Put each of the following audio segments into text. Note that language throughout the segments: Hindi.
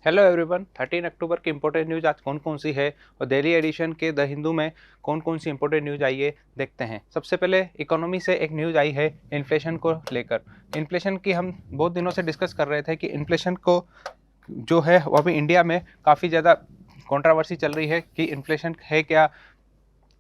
हेलो एवरीवन, 13 अक्टूबर की इंपॉर्टेंट न्यूज़ आज कौन कौन सी है और डेली एडिशन के द हिंदू में कौन कौन सी इंपॉर्टेंट न्यूज़ आई है देखते हैं। सबसे पहले इकोनॉमी से एक न्यूज़ आई है इन्फ्लेशन को लेकर। इन्फ्लेशन की हम बहुत दिनों से डिस्कस कर रहे थे कि इन्फ्लेशन को जो है वो अभी इंडिया में काफ़ी ज़्यादा कंट्रोवर्सी चल रही है कि इन्फ्लेशन है क्या,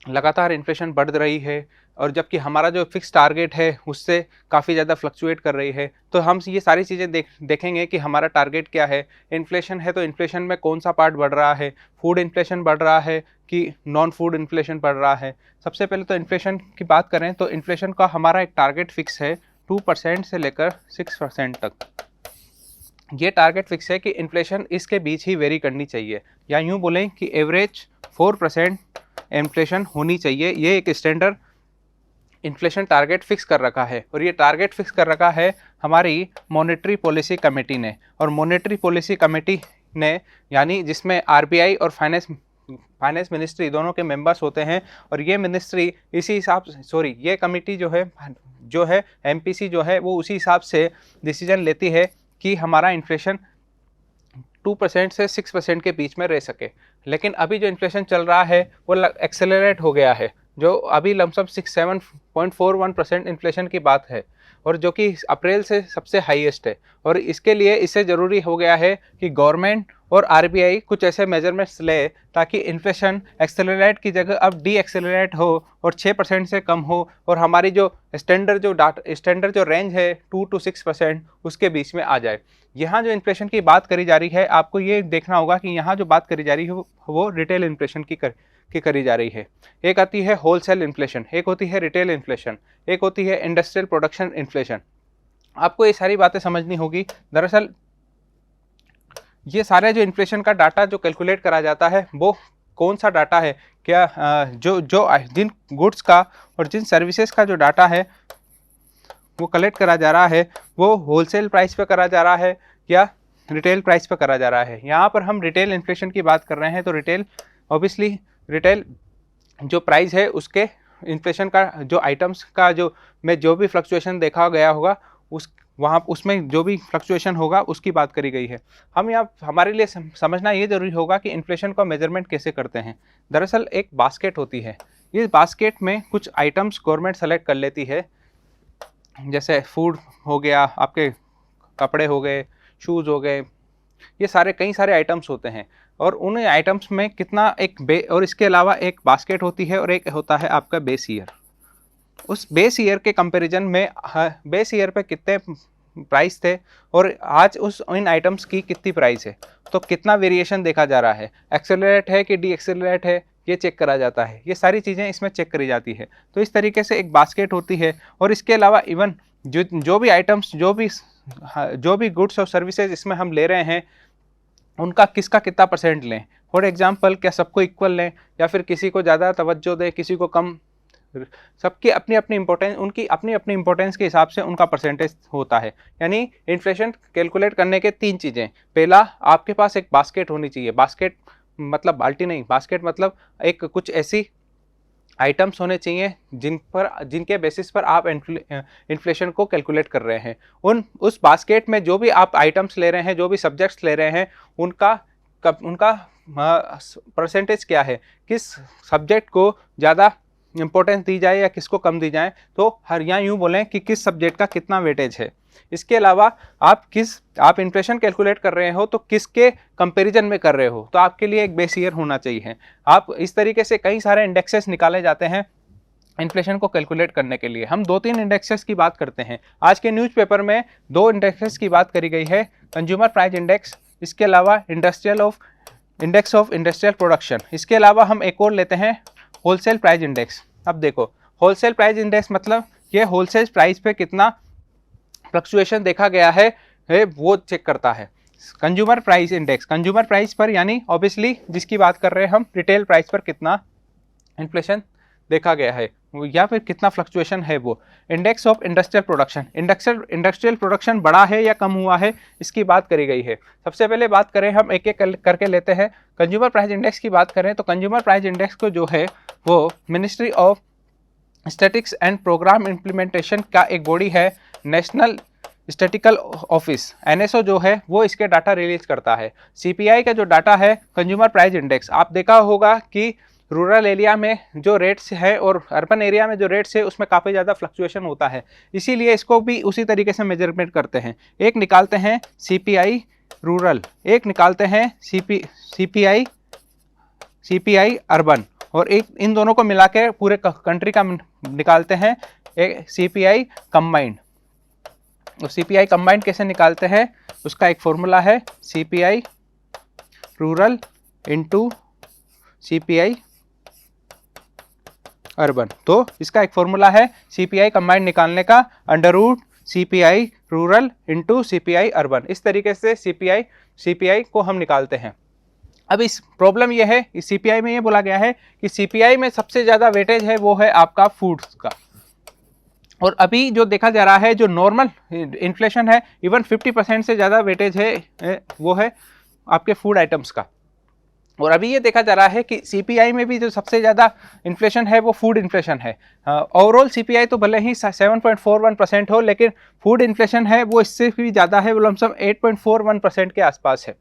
लगातार इन्फ्लेशन बढ़ रही है और जबकि हमारा जो फिक्स टारगेट है उससे काफ़ी ज़्यादा फ्लक्चुएट कर रही है। तो हम ये सारी चीज़ें देखेंगे कि हमारा टारगेट क्या है। इन्फ्लेशन है तो इन्फ्लेशन में कौन सा पार्ट बढ़ रहा है, फूड इन्फ्लेशन बढ़ रहा है कि नॉन फूड इन्फ्लेशन बढ़ रहा है। सबसे पहले तो इन्फ्लेशन की बात करें तो इन्फ्लेशन का हमारा एक टारगेट फिक्स है 2% से लेकर 6% तक। ये टारगेट फिक्स है कि इन्फ्लेशन इसके बीच ही वेरी करनी चाहिए, या यूँ बोलें कि एवरेज 4% इन्फ्लेशन होनी चाहिए। ये एक स्टैंडर्ड इन्फ्लेशन टारगेट फिक्स कर रखा है और ये टारगेट फिक्स कर रखा है हमारी मॉनेटरी पॉलिसी कमेटी ने। और मॉनेटरी पॉलिसी कमेटी ने यानी जिसमें आरबीआई और फाइनेंस मिनिस्ट्री दोनों के मेंबर्स होते हैं। और ये मिनिस्ट्री इसी हिसाब से ये कमेटी जो है एमपीसी जो है वो उसी हिसाब से डिसीजन लेती है कि हमारा इन्फ्लेशन 2% से 6% के बीच में रह सके। लेकिन अभी जो इन्फ्लेशन चल रहा है वो एक्सेलरेट हो गया है, जो अभी लमसम 7.41% इन्फ्लेशन की बात है और जो कि अप्रैल से सबसे हाईएस्ट है। और इसके लिए इससे ज़रूरी हो गया है कि गवर्नमेंट और आरबीआई कुछ ऐसे मेजरमेंट्स ले ताकि इन्फ्लेशन एक्सेलरेट की जगह अब डी एक्सेलरेट हो और 6% से कम हो और हमारी जो स्टैंडर्ड जो रेंज है 2 to 6% उसके बीच में आ जाए। यहाँ जो इन्फ्लेशन की बात करी जा रही है, आपको ये देखना होगा कि यहाँ जो बात करी जा रही है वो रिटेल इन्फ्लेशन की करी जा रही है। एक आती है होलसेल इन्फ्लेशन, एक होती है रिटेल इन्फ्लेशन, एक होती है इंडस्ट्रियल प्रोडक्शन इन्फ्लेशन। आपको ये सारी बातें समझनी होगी। दरअसल ये सारे जो इन्फ्लेशन का डाटा जो कैलकुलेट करा जाता है वो कौन सा डाटा है, क्या जिन गुड्स का और जिन सर्विसेज का जो डाटा है वो कलेक्ट करा जा रहा है वो होलसेल प्राइस पे करा जा रहा है या रिटेल प्राइस पे करा जा रहा है। यहाँ पर हम रिटेल इन्फ्लेशन की बात कर रहे हैं तो रिटेल जो प्राइस है उसके इन्फ्लेशन का जो आइटम्स का जो भी फ्लक्चुएशन देखा गया होगा उसमें जो भी फ्लक्चुएशन होगा उसकी बात करी गई है। हम यहाँ हमारे लिए समझना ये जरूरी होगा कि इन्फ्लेशन का मेजरमेंट कैसे करते हैं। दरअसल एक बास्केट होती है, इस बास्केट में कुछ आइटम्स गवर्नमेंट सेलेक्ट कर लेती है, जैसे फूड हो गया, आपके कपड़े हो गए, शूज़ हो गए, ये सारे कई सारे आइटम्स होते हैं। और उन आइटम्स में कितना और इसके अलावा एक बास्केट होती है और एक होता है आपका बेस ईयर। उस बेस ईयर के कंपैरिजन में बेस ईयर पे कितने प्राइस थे और आज इन आइटम्स की कितनी प्राइस है, तो कितना वेरिएशन देखा जा रहा है, एक्सेलरेट है कि डी एक्सेलरेट है, ये चेक करा जाता है। ये सारी चीज़ें इसमें चेक करी जाती है। तो इस तरीके से एक बास्केट होती है। और इसके अलावा इवन जो भी आइटम्स जो भी गुड्स और सर्विसेज इसमें हम ले रहे हैं उनका किसका कितना परसेंट लें। फॉर एग्जांपल, क्या सबको इक्वल लें या फिर किसी को ज़्यादा तवज्जो दें, किसी को कम। सबकी अपनी अपनी इंपॉर्टेंस, उनकी अपनी अपनी इंपॉर्टेंस के हिसाब से उनका परसेंटेज होता है। यानी इन्फ्लेशन कैलकुलेट करने के 3 चीज़ें। पहला, आपके पास एक बास्केट होनी चाहिए। बास्केट मतलब बाल्टी नहीं, बास्केट मतलब एक कुछ ऐसी आइटम्स होने चाहिए जिनके बेसिस पर आप इन्फ्लेशन को कैलकुलेट कर रहे हैं। उस बास्केट में जो भी आप आइटम्स ले रहे हैं, जो भी सब्जेक्ट्स ले रहे हैं, उनका परसेंटेज क्या है, किस सब्जेक्ट को ज़्यादा इंपॉर्टेंस दी जाए या किसको कम दी जाए। तो हर यहाँ यूँ बोलें कि किस सब्जेक्ट का कितना वेटेज है। इसके अलावा आप इन्फ्लेशन कैलकुलेट कर रहे हो तो किसके कंपैरिजन में कर रहे हो, तो आपके लिए एक बेस ईयर होना चाहिए। आप इस तरीके से कई सारे इंडेक्सेस निकाले जाते हैं इन्फ्लेशन को कैलकुलेट करने के लिए। हम 2-3 इंडेक्सेस की बात करते हैं। आज के न्यूज़पेपर में 2 इंडेक्सेस की बात करी गई है, कंज्यूमर प्राइस इंडेक्स, इसके अलावा इंडेक्स ऑफ इंडस्ट्रियल प्रोडक्शन। इसके अलावा हम एक और लेते हैं होलसेल प्राइस इंडेक्स। अब देखो, होलसेल प्राइस इंडेक्स मतलब ये होलसेल प्राइस पे कितना फ्लक्चुएशन देखा गया है वो चेक करता है। Consumer price index, consumer price पर यानी ऑब्वियसली जिसकी बात कर रहे हैं हम, रिटेल प्राइस पर कितना इन्फ्लेशन देखा गया है या फिर कितना फ्लक्चुएशन है वो। Index of industrial production, industrial production बढ़ा है या कम हुआ है, इसकी बात करी गई है। सबसे पहले बात करें, हम एक एक करके लेते हैं। कंज्यूमर प्राइस इंडेक्स की बात करें तो कंज्यूमर प्राइस इंडेक्स को जो है वो ministry of statistics and programme implementation का एक बॉडी है, नेशनल स्टैटिकल ऑफिस एनएसओ जो है वो इसके डाटा रिलीज करता है। सीपीआई का जो डाटा है कंज्यूमर प्राइस इंडेक्स, आप देखा होगा कि रूरल एरिया में जो रेट्स है और अर्बन एरिया में जो रेट्स है उसमें काफ़ी ज़्यादा फ्लक्चुएशन होता है, इसीलिए इसको भी उसी तरीके से मेजरमेंट करते हैं। एक निकालते हैं सीपीआई रूरल, एक निकालते हैं सीपीआई अर्बन, और एक इन दोनों को मिला के पूरे कंट्री का निकालते हैं एक सीपीआई कंबाइंड। और सीपीआई कंबाइंड कैसे निकालते हैं, उसका एक फॉर्मूला है CPI rural into CPI urban. तो इसका एक फॉर्मूला है सीपीआई कंबाइंड निकालने का, under root CPI rural into CPI urban. इस तरीके से सीपीआई को हम निकालते हैं। अब इस प्रॉब्लम ये है, इस सीपीआई में ये बोला गया है कि सीपीआई में सबसे ज़्यादा वेटेज है वो है आपका फूड्स का, और अभी जो देखा जा रहा है जो नॉर्मल इन्फ्लेशन है इवन 50% से ज़्यादा वेटेज है वो है आपके फूड आइटम्स का। और अभी ये देखा जा रहा है कि सीपीआई में भी जो सबसे ज़्यादा इन्फ्लेशन है वो फूड इन्फ्लेशन है। ओवरऑल सीपीआई तो भले ही 7.41% हो, लेकिन फूड इन्फ्लेशन है वो इससे भी ज़्यादा है, वो लमसम 8.41% के आसपास है।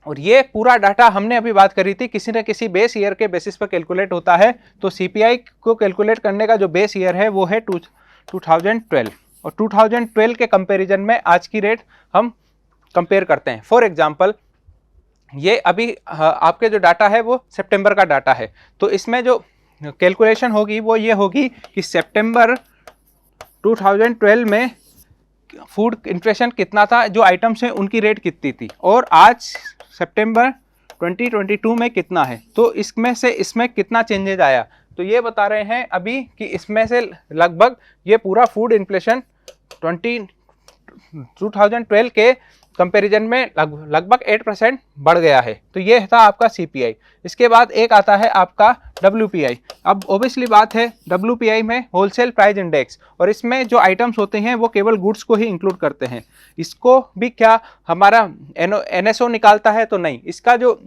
और ये पूरा डाटा हमने अभी बात करी थी किसी न किसी बेस ईयर के बेसिस पर कैलकुलेट होता है। तो सीपीआई को कैलकुलेट करने का जो बेस ईयर है वो है 2012, और 2012 के कंपैरिजन में आज की रेट हम कंपेयर करते हैं। फॉर एग्जांपल ये अभी आपके जो डाटा है वो सितंबर का डाटा है, तो इसमें जो कैलकुलेशन होगी वो ये होगी कि सितंबर 2012 में फूड इन्फ्लेशन कितना था, जो आइटम्स हैं उनकी रेट कितनी थी, और आज सितंबर 2022 में कितना है, तो इसमें से इसमें कितना चेंजेज आया। तो ये बता रहे हैं अभी कि इसमें से लगभग ये पूरा फूड इन्फ्लेशन 2012 के कंपैरिजन में लगभग 8% बढ़ गया है। तो ये था आपका सीपीआई। इसके बाद एक आता है आपका डब्ल्यूपीआई। अब ओबियसली बात है डब्ल्यूपीआई में होलसेल प्राइस इंडेक्स, और इसमें जो आइटम्स होते हैं वो केवल गुड्स को ही इंक्लूड करते हैं। इसको भी क्या हमारा एनएसओ निकालता है, तो नहीं, इसका जो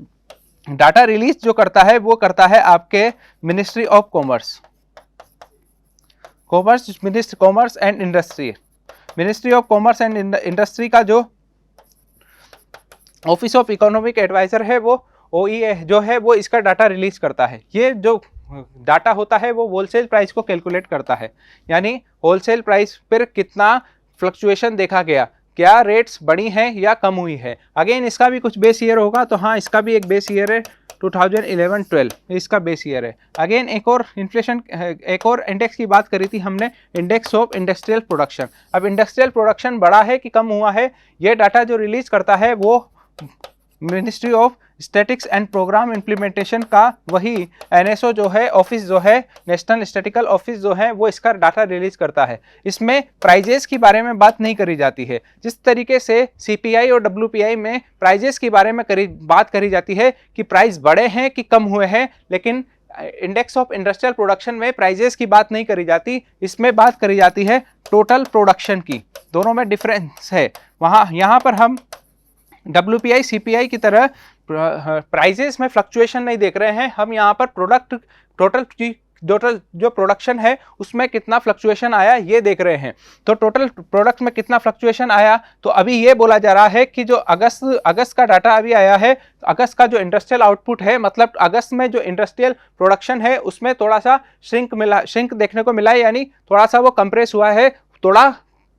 डाटा रिलीज जो करता है वो करता है आपके ministry of commerce and industry. Ministry of commerce and industry का जो ऑफिस ऑफ इकोनॉमिक एडवाइजर है वो ओईए जो है वो इसका डाटा रिलीज करता है। ये जो डाटा होता है वो होलसेल प्राइस को कैलकुलेट करता है, यानी होलसेल प्राइस पर कितना फ्लक्चुएशन देखा गया, क्या रेट्स बढ़ी हैं या कम हुई है। अगेन इसका भी कुछ बेस ईयर होगा, तो हाँ इसका भी एक बेस ईयर है 2011-12 इसका बेस ईयर है। अगेन एक और इन्फ्लेशन, एक और इंडेक्स की बात करी थी हमने, इंडेक्स ऑफ इंडस्ट्रियल प्रोडक्शन। अब इंडस्ट्रियल प्रोडक्शन बढ़ा है कि कम हुआ है, ये डाटा जो रिलीज करता है वो ministry of statics and programme implementation का वही एनएसओ जो है ऑफिस जो है नेशनल स्टैटिकल ऑफिस जो है वो इसका डाटा रिलीज करता है। इसमें प्राइजेस के बारे में बात नहीं करी जाती है, जिस तरीके से सीपीआई और डब्ल्यूपीआई में प्राइजेस के बारे में बात करी जाती है कि प्राइस बढ़े हैं कि कम हुए हैं, लेकिन इंडेक्स ऑफ इंडस्ट्रियल प्रोडक्शन में प्राइजेस की बात नहीं करी जाती, इसमें बात करी जाती है टोटल प्रोडक्शन की। दोनों में डिफरेंस है। यहाँ पर हम WPI CPI की तरह प्राइजेस में फ्लक्चुएशन नहीं देख रहे हैं, हम यहाँ पर टोटल जो प्रोडक्शन है उसमें कितना फ्लक्चुएशन आया ये देख रहे हैं। तो टोटल प्रोडक्ट में कितना फ्लक्चुएशन आया, तो अभी ये बोला जा रहा है कि जो अगस्त का डाटा अभी आया है, अगस्त का जो इंडस्ट्रियल आउटपुट है, मतलब अगस्त में जो इंडस्ट्रियल प्रोडक्शन है उसमें थोड़ा सा श्रिंक देखने को मिला है, यानी थोड़ा सा वो कंप्रेस हुआ है, थोड़ा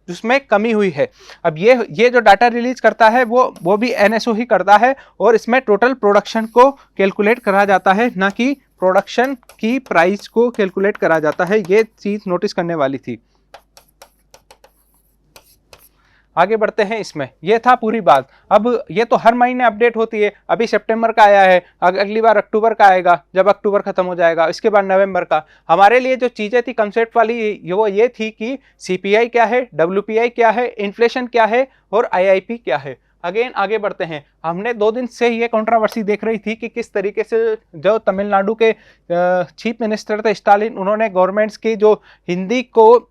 जिसमें कमी हुई है। अब ये जो डाटा रिलीज करता है वो भी एनएसओ ही करता है, और इसमें टोटल प्रोडक्शन को कैलकुलेट करा जाता है, ना कि प्रोडक्शन की प्राइस को कैलकुलेट करा जाता है। ये चीज नोटिस करने वाली थी। आगे बढ़ते हैं इसमें, ये था पूरी बात। अब ये तो हर महीने अपडेट होती है, अभी सितंबर का आया है, अगली बार अक्टूबर का आएगा जब अक्टूबर खत्म हो जाएगा, इसके बाद नवंबर का। हमारे लिए जो चीज़ें थी कंसेप्ट वाली वो ये थी कि सीपीआई क्या है, डब्ल्यूपीआई क्या है, इन्फ्लेशन क्या है और आईआईपी क्या है। अगेन आगे बढ़ते हैं। हमने 2 दिन से ये कंट्रोवर्सी देख रही थी कि किस तरीके से जो तमिलनाडु के चीफ मिनिस्टर थे स्टालिन, उन्होंने गवर्नमेंट्स की जो हिंदी को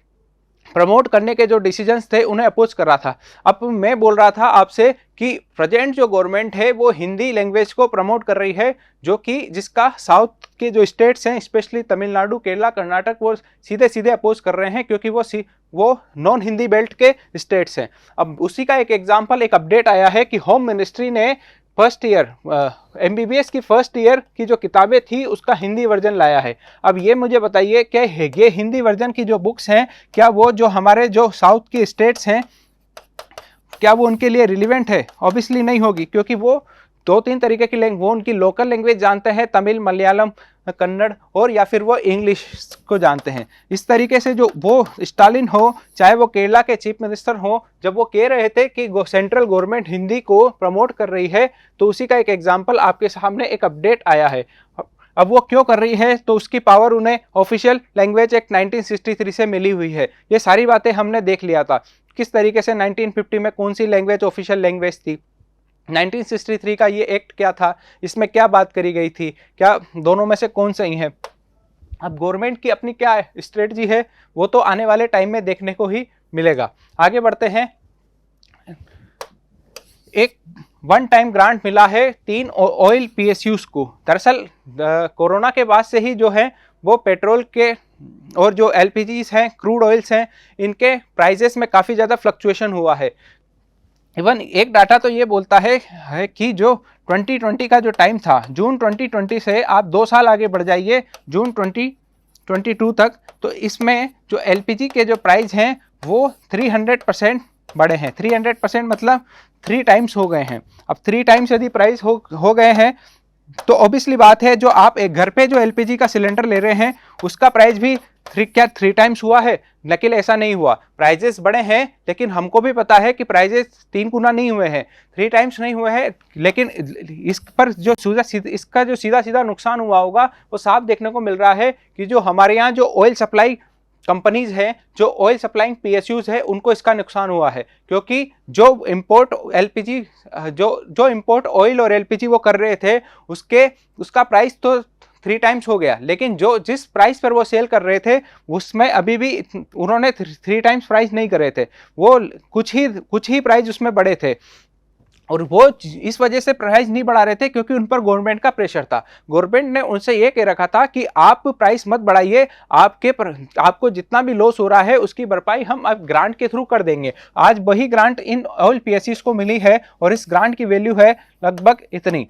प्रमोट करने के जो डिसीजंस थे उन्हें अपोज कर रहा था। अब मैं बोल रहा था आपसे कि प्रेजेंट जो गवर्नमेंट है वो हिंदी लैंग्वेज को प्रमोट कर रही है, जो कि जिसका साउथ के जो स्टेट्स हैं स्पेशली तमिलनाडु, केरला, कर्नाटक, वो सीधे सीधे अपोज कर रहे हैं क्योंकि वो नॉन हिंदी बेल्ट के स्टेट्स हैं। अब उसी का एक एग्जाम्पल, एक अपडेट आया है कि होम मिनिस्ट्री ने फर्स्ट ईयर MBBS की फर्स्ट ईयर की जो किताबें थी उसका हिंदी वर्जन लाया है। अब ये मुझे बताइए क्या ये हिंदी वर्जन की जो बुक्स हैं क्या वो जो हमारे जो साउथ के स्टेट्स हैं क्या वो उनके लिए रिलेवेंट है? ऑब्वियसली नहीं होगी, क्योंकि वो 2-3 तरीके की वो उनकी लोकल लैंग्वेज जानते हैं, तमिल, मलयालम, कन्नड़, और या फिर वो इंग्लिश को जानते हैं। इस तरीके से जो वो स्टालिन हो, चाहे वो केरला के चीफ मिनिस्टर हो, जब वो कह रहे थे कि सेंट्रल गवर्नमेंट हिंदी को प्रमोट कर रही है, तो उसी का एक एग्जाम्पल आपके सामने एक अपडेट आया है। अब वो क्यों कर रही है, तो उसकी पावर उन्हें ऑफिशियल लैंग्वेज एक्ट 1963 से मिली हुई है। ये सारी बातें हमने देख लिया था किस तरीके से 1950 में कौन सी लैंग्वेज ऑफिशियल लैंग्वेज थी, 1963 का ये एक्ट क्या था, इसमें क्या बात करी गई थी, क्या दोनों में से कौन सही है। अब गवर्नमेंट की अपनी क्या स्ट्रेटजी है वो तो आने वाले टाइम में देखने को ही मिलेगा। आगे बढ़ते हैं। एक वन टाइम ग्रांट मिला है 3 ऑयल PSUs को। दरअसल कोरोना के बाद से ही जो है वो पेट्रोल के और जो LPGs हैं, क्रूड ऑयल्स हैं, इनके प्राइजेस में काफ़ी ज़्यादा फ्लक्चुएशन हुआ है। इवन एक डाटा तो ये बोलता है कि जो 2020 का जो टाइम था, जून 2020 से आप 2 साल आगे बढ़ जाइए जून 2022 तक, तो इसमें जो LPG के जो प्राइस हैं वो 300% बढ़े हैं। 300% मतलब 3 टाइम्स हो गए हैं। अब 3 टाइम्स यदि प्राइस हो गए हैं तो ऑब्वियसली बात है जो आप एक घर पे जो LPG का सिलेंडर ले रहे हैं उसका प्राइस भी 3 टाइम्स हुआ है। लेकिन ऐसा नहीं हुआ, प्राइजेस बढ़े हैं, लेकिन हमको भी पता है कि प्राइजेस 3 गुना नहीं हुए हैं, 3 टाइम्स नहीं हुए हैं। लेकिन इस पर जो इसका जो सीधा सीधा नुकसान हुआ होगा वो साफ देखने को मिल रहा है कि जो हमारे यहाँ जो ऑयल सप्लाई कंपनीज हैं, जो ऑयल सप्लाइंग PSUs है, उनको इसका नुकसान हुआ है, क्योंकि जो इंपोर्ट LPG जो इंपोर्ट ऑयल और LPG वो कर रहे थे उसका प्राइस तो 3 टाइम्स हो गया, लेकिन जिस प्राइस पर वो सेल कर रहे थे उसमें अभी भी उन्होंने 3 टाइम्स प्राइस नहीं करे थे, वो कुछ ही प्राइस उसमें बढ़े थे। और वो इस वजह से प्राइस नहीं बढ़ा रहे थे क्योंकि उन पर गवर्नमेंट का प्रेशर था। गवर्नमेंट ने उनसे ये कह रखा था कि आप प्राइस मत बढ़ाइए, आपको जितना भी लॉस हो रहा है उसकी भरपाई हम अब ग्रांट के थ्रू कर देंगे। आज वही ग्रांट इन ऑयल PSUs को मिली है और इस ग्रांट की वैल्यू है लगभग इतनी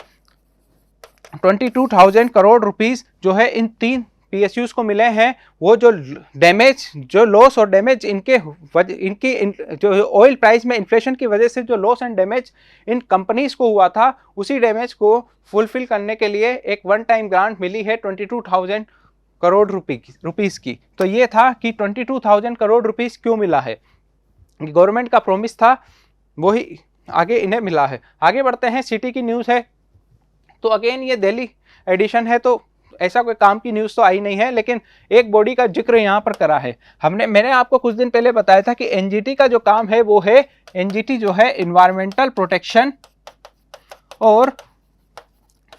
22,000 करोड़ रुपीस जो है इन 3 PSUs को मिले हैं। वो जो डैमेज, जो लॉस और डैमेज जो ऑयल प्राइस में इन्फ्लेशन की वजह से जो loss and damage in companies को हुआ था, उसी डैमेज को फुलफिल करने के लिए एक वन टाइम ग्रांट मिली है 22,000 करोड़ रुपीस की। तो ये था कि 22,000 करोड़ रुपीस क्यों मिला है, गवर्नमेंट का प्रॉमिस था, वही आगे इन्हें मिला है। आगे बढ़ते हैं। सिटी की न्यूज़ है, तो अगेन ये दिल्ली एडिशन है, तो ऐसा कोई काम की न्यूज़ तो आई नहीं है, लेकिन एक बॉडी का जिक्र यहाँ पर करा है। मैंने आपको कुछ दिन पहले बताया था कि NGT का जो काम है वो है, NGT जो है इन्वायरमेंटल प्रोटेक्शन और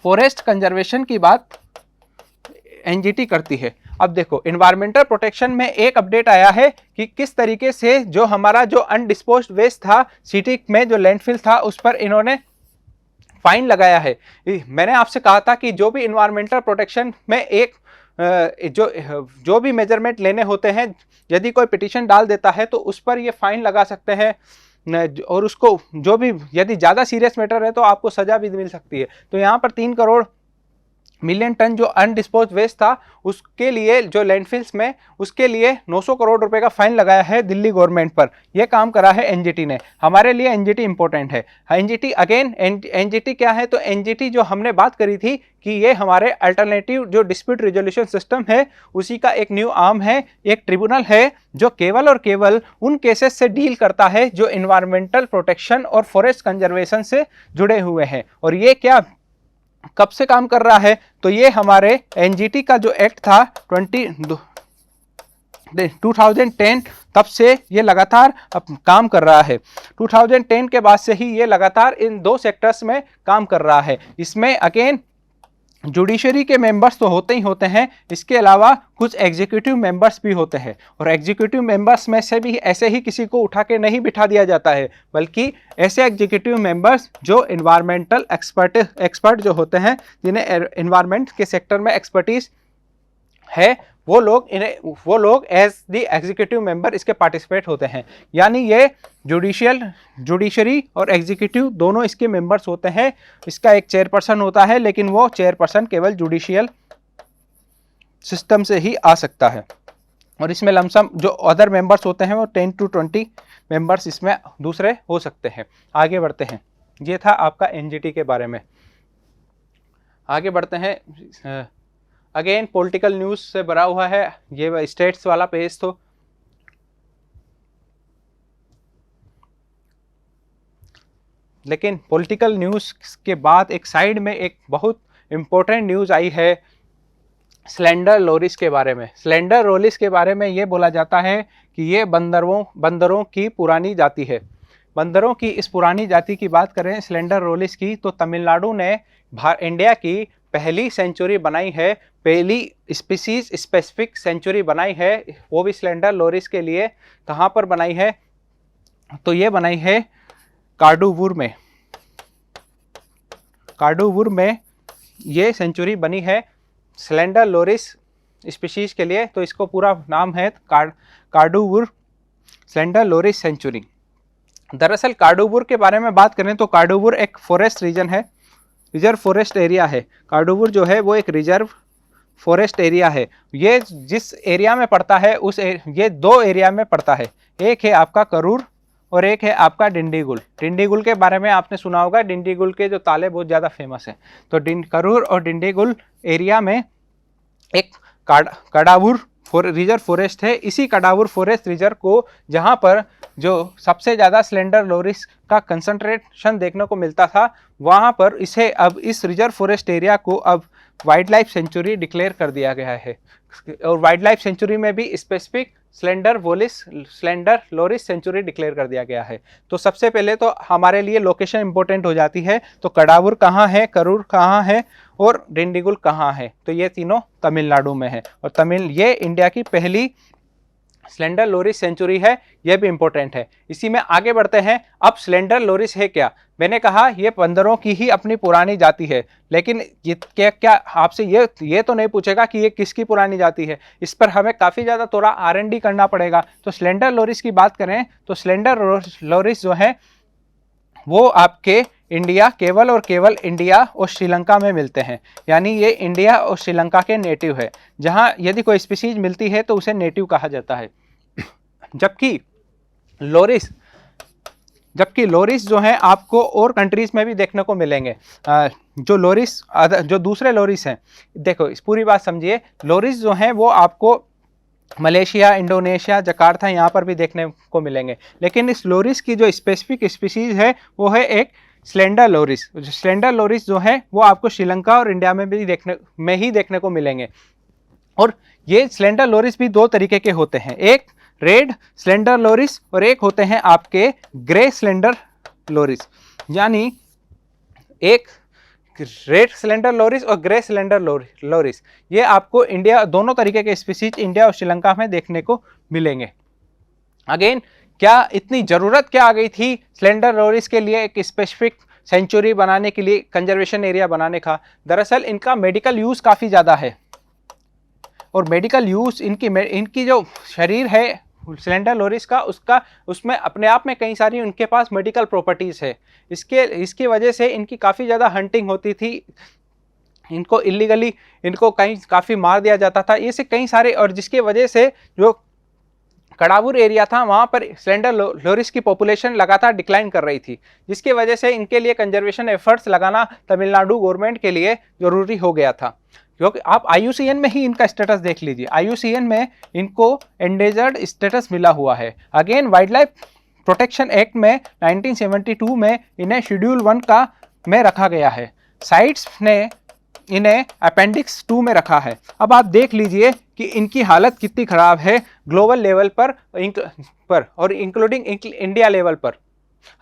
फॉरेस्ट कंजर्वेशन की बात NGT करती है। अब देखो, इन्वायरमेंटल प्रोटेक्शन में एक अपडेट आया है कि किस तरीके से जो हमारा जो अनडिस्पोज्ड वेस्ट था, सिटी में जो लैंडफिल था, उस पर इन्होंने फाइन लगाया है। मैंने आपसे कहा था कि जो भी इन्वायरमेंटल प्रोटेक्शन में एक जो भी मेजरमेंट लेने होते हैं, यदि कोई पिटीशन डाल देता है तो उस पर ये फाइन लगा सकते हैं, और उसको जो भी यदि ज़्यादा सीरियस मैटर है तो आपको सज़ा भी मिल सकती है। तो यहाँ पर 3 करोड़ मिलियन टन जो अनडिस्पोज वेस्ट था उसके लिए, जो लैंडफिल्स में, उसके लिए 900 करोड़ रुपए का फाइन लगाया है दिल्ली गवर्नमेंट पर। यह काम करा है NGT ने। हमारे लिए NGT इंपॉर्टेंट है। NGT अगेन NGT क्या है, तो NGT जो हमने बात करी थी कि ये हमारे अल्टरनेटिव जो डिस्प्यूट रिजोल्यूशन सिस्टम है उसी का एक न्यू आर्म है, एक ट्रिब्यूनल है जो केवल और केवल उन केसेस से डील करता है जो इन्वायरमेंटल प्रोटेक्शन और फॉरेस्ट कंजर्वेशन से जुड़े हुए हैं। और ये क्या कब से काम कर रहा है, तो ये हमारे NGT का जो एक्ट था 2010, तब से ये लगातार अब काम कर रहा है। 2010 के बाद से ही ये लगातार इन 2 सेक्टर्स में काम कर रहा है। इसमें अगेन जुडिशरी के मेंबर्स तो होते ही होते हैं, इसके अलावा कुछ एग्जीक्यूटिव मेंबर्स भी होते हैं, और एग्जीक्यूटिव मेंबर्स में से भी ऐसे ही किसी को उठा के नहीं बिठा दिया जाता है, बल्कि ऐसे एग्जीक्यूटिव मेंबर्स जो इन्वायरमेंटल एक्सपर्ट जो होते हैं, जिन्हें इन्वायरमेंट के सेक्टर में एक्सपर्टीज है, वो लोग एज द एग्जीक्यूटिव मेंबर इसके पार्टिसिपेट होते हैं। यानी ये जुडिशरी और एग्जीक्यूटिव दोनों इसके मेंबर्स होते हैं। इसका एक चेयरपर्सन होता है, लेकिन वो चेयरपर्सन केवल जुडिशियल सिस्टम से ही आ सकता है, और इसमें लमसम जो अदर मेंबर्स होते हैं वो 10 to 20 मेंबर्स इसमें दूसरे हो सकते हैं। आगे बढ़ते हैं, ये था आपका एनजीटी के बारे में। आगे बढ़ते हैं, अगेन पॉलिटिकल न्यूज़ से भरा हुआ है, ये स्टेट्स वाला पेज। तो लेकिन पॉलिटिकल न्यूज़ के बाद एक साइड में एक बहुत इम्पोर्टेंट न्यूज़ आई है स्लेंडर लोरिस के बारे में। स्लेंडर लोरिस के बारे में ये बोला जाता है कि ये बंदरों की पुरानी जाति है। बंदरों की इस पुरानी जाति की बात करें स्लेंडर लोरिस की, तो तमिलनाडु ने इंडिया की पहली सेंचुरी बनाई है, पहली स्पीसीज स्पेसिफिक सेंचुरी बनाई है, वो भी स्लेंडर लोरिस के लिए। कहाँ पर बनाई है? तो ये बनाई है कार्डुवुर में ये सेंचुरी बनी है स्लेंडर लोरिस स्पीशीज के लिए। तो इसको पूरा नाम है कार्डुवुर स्लेंडर लोरिस सेंचुरी। दरअसल कार्डुवुर के बारे में बात करें तो कार्डुवुर एक फॉरेस्ट रीजन है, रिजर्व फॉरेस्ट एरिया है। कार्डुवुर जो है वो एक रिजर्व फॉरेस्ट एरिया है। ये जिस एरिया में पड़ता है ये दो एरिया में पड़ता है, एक है आपका करूर और एक है आपका डिंडीगुल। डिंडीगुल के बारे में आपने सुना होगा, डिंडीगुल के जो ताले बहुत ज़्यादा फेमस हैं। तो करूर और डिंडीगुल एरिया में एक कडावुर रिजर्व फॉरेस्ट है। इसी कडावुर फॉरेस्ट रिजर्व को जहाँ पर जो सबसे ज़्यादा स्लेंडर लोरिस का कंसंट्रेशन देखने को मिलता था, वहाँ पर इसे अब इस रिजर्व फॉरेस्ट एरिया को अब वाइल्ड लाइफ सेंचुरी डिक्लेयर कर दिया गया है। और वाइल्ड लाइफ सेंचुरी में भी specific slender loris sanctuary declare कर दिया गया है। तो सबसे पहले तो हमारे लिए लोकेशन इंपॉर्टेंट हो जाती है। तो कडावुर कहाँ है, करूर कहाँ है और डिंडीगुल कहाँ है? तो ये तीनों तमिलनाडु में है, और ये इंडिया की पहली स्लेंडर लोरिस सेंचुरी है, यह भी इंपॉर्टेंट है। इसी में आगे बढ़ते हैं। अब स्लेंडर लोरिस है क्या? मैंने कहा ये बंदरों की ही अपनी पुरानी जाति है, लेकिन ये क्या आपसे ये तो नहीं पूछेगा कि ये किसकी पुरानी जाति है। इस पर हमें काफ़ी ज़्यादा थोड़ा R&D करना पड़ेगा। तो स्लेंडर लोरिस की बात करें तो स्लेंडर लोरिस जो है वो आपके केवल और केवल इंडिया और श्रीलंका में मिलते हैं। यानी ये इंडिया और श्रीलंका के नेटिव है, जहाँ यदि कोई स्पीसीज मिलती है तो उसे नेटिव कहा जाता है। जबकि लोरिस जो है आपको और कंट्रीज में भी देखने को मिलेंगे। जो दूसरे लोरिस हैं, देखो इस पूरी बात समझिए। लोरिस जो हैं वो आपको मलेशिया, इंडोनेशिया, जकार्ता यहाँ पर भी देखने को मिलेंगे। लेकिन इस लोरिस की जो स्पेसिफिक स्पीसीज है वो है एक स्लेंडर लोरिस। स्लेंडर लोरिस जो है वो आपको श्रीलंका और इंडिया में भी देखने को मिलेंगे। और ये स्लेंडर लोरिस भी दो तरीके के होते हैं, एक रेड स्लेंडर लोरिस और एक होते हैं आपके ग्रे स्लेंडर लोरिस। यानी एक रेड स्लेंडर लोरिस और ग्रे स्लेंडर लोरिस, ये आपको दोनों तरीके के स्पीसीज इंडिया और श्रीलंका में देखने को मिलेंगे। अगेन क्या इतनी ज़रूरत क्या आ गई थी स्लेंडर लोरिस के लिए एक स्पेसिफिक सेंचुरी बनाने के लिए, कंजर्वेशन एरिया बनाने का? दरअसल इनका मेडिकल यूज़ काफ़ी ज़्यादा है, और मेडिकल यूज़ इनकी जो शरीर है स्लेंडर लोरिस का, उसमें अपने आप में कई सारी उनके पास मेडिकल प्रॉपर्टीज़ है। इसकी वजह से इनकी काफ़ी ज़्यादा हंटिंग होती थी, इनको इलीगली काफ़ी मार दिया जाता था, ये से कई सारे। और जिसकी वजह से जो कडावुर एरिया था वहाँ पर स्लेंडर लोरिस की पॉपुलेशन लगातार डिक्लाइन कर रही थी, जिसकी वजह से इनके लिए कंजर्वेशन एफर्ट्स लगाना तमिलनाडु गवर्नमेंट के लिए ज़रूरी हो गया था। क्योंकि आप IUCN में ही इनका स्टेटस देख लीजिए, IUCN में इनको एंडेजर्ड स्टेटस मिला हुआ है। Again wild life protection act में 1972 में इन्हें शेड्यूल 1 में रखा गया है। साइट्स ने इन्हें अपेंडिक्स 2 में रखा है। अब आप देख लीजिए कि इनकी हालत कितनी ख़राब है ग्लोबल लेवल पर और इंक्लूडिंग इंडिया लेवल पर।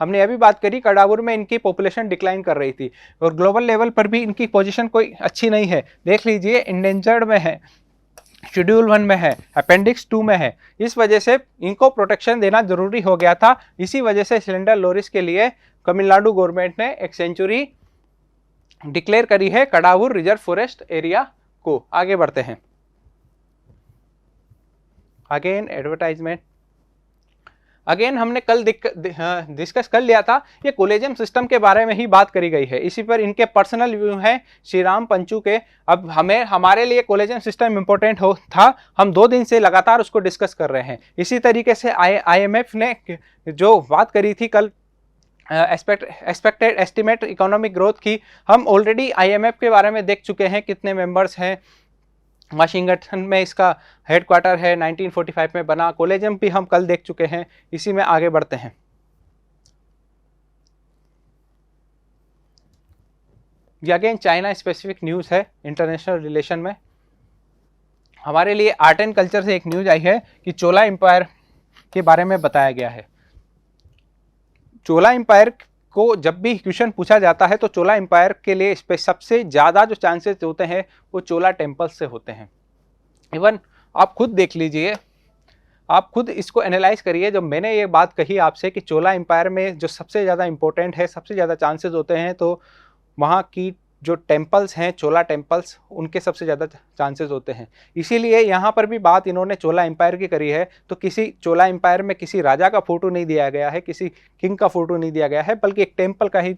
हमने अभी बात करी कडावुर में इनकी पॉपुलेशन डिक्लाइन कर रही थी और ग्लोबल लेवल पर भी इनकी पोजीशन कोई अच्छी नहीं है। देख लीजिए इंडेंजर्ड में है, शेड्यूल 1 में है, अपेंडिक्स 2 में है। इस वजह से इनको प्रोटेक्शन देना जरूरी हो गया था। इसी वजह से सिलेंडर लोरिस के लिए तमिलनाडु गवर्नमेंट ने एक सेंचुरी डिक्लेयर करी है कडावुर रिजर्व फॉरेस्ट एरिया को। आगे बढ़ते हैं। अगेन एडवर्टाइजमेंट, अगेन हमने कल डिस्कस कर लिया था, ये कोलेजियम सिस्टम के बारे में ही बात करी गई है। इसी पर इनके पर्सनल व्यू हैं श्रीराम पंचू के। अब हमारे लिए कोलेजियम सिस्टम इंपॉर्टेंट था, हम 2 दिन से लगातार उसको डिस्कस कर रहे हैं। इसी तरीके से IMF ने जो बात करी थी कल एक्सपेक्टेड एस्टिमेट इकोनॉमिक ग्रोथ की, हम ऑलरेडी IMF के बारे में देख चुके हैं, कितने मेंबर्स हैं, वाशिंगटन में इसका हेडक्वार्टर है, 1945 में बना। कोलेजियम भी हम कल देख चुके हैं। इसी में आगे बढ़ते हैं। ये अगेन चाइना स्पेसिफिक न्यूज़ है इंटरनेशनल रिलेशन में। हमारे लिए आर्ट एंड कल्चर से एक न्यूज़ आई है कि चोला एम्पायर के बारे में बताया गया है। चोला एम्पायर को जब भी क्वेश्चन पूछा जाता है तो चोला एम्पायर के लिए सबसे ज़्यादा जो चांसेस होते हैं वो चोला टेम्पल्स से होते हैं। इवन आप खुद देख लीजिए, आप खुद इसको एनालाइज करिए। जब मैंने ये बात कही आपसे कि चोला एम्पायर में जो सबसे ज़्यादा इंपॉर्टेंट है, सबसे ज़्यादा चांसेस होते हैं, तो वहाँ की जो टेम्पल्स हैं, चोला टेम्पल्स, उनके सबसे ज़्यादा चांसेस होते हैं। इसीलिए यहाँ पर भी बात इन्होंने चोला एम्पायर की करी है। तो किसी चोला एम्पायर में किसी राजा का फोटो नहीं दिया गया है, किसी किंग का फोटो नहीं दिया गया है, बल्कि एक टेम्पल का ही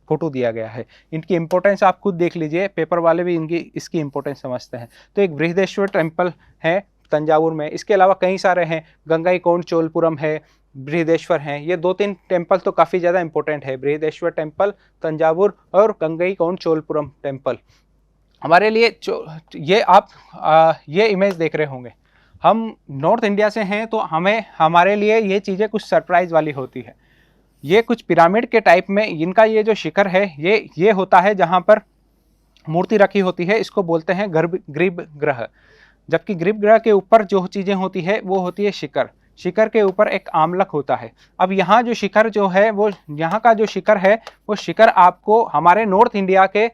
फोटो दिया गया है। इनकी इंपॉर्टेंस आप खुद देख लीजिए, पेपर वाले भी इसकी इंपॉर्टेंस समझते हैं। तो एक बृहदेश्वर टेम्पल है तंजावुर में, इसके अलावा कई सारे हैं, गंगाईकोंड चोलपुरम है, बृहदेश्वर हैं। ये 2-3 टेम्पल तो काफ़ी ज़्यादा इंपॉर्टेंट है, बृहदेश्वर टेम्पल, तंजावुर और गंगाईकोंड चोलपुरम टेम्पल। हमारे लिए ये आप ये इमेज देख रहे होंगे, हम नॉर्थ इंडिया से हैं तो हमारे लिए ये चीज़ें कुछ सरप्राइज वाली होती है। ये कुछ पिरामिड के टाइप में इनका ये जो शिखर है, ये होता है जहाँ पर मूर्ति रखी होती है, इसको बोलते हैं गर्भगृह। जबकि गर्भगृह के ऊपर जो चीज़ें होती है वो होती है शिखर। शिखर के ऊपर एक आमलक होता है। अब यहाँ जो शिखर जो है, वो यहाँ का जो शिखर है, वो शिखर आपको हमारे नॉर्थ इंडिया के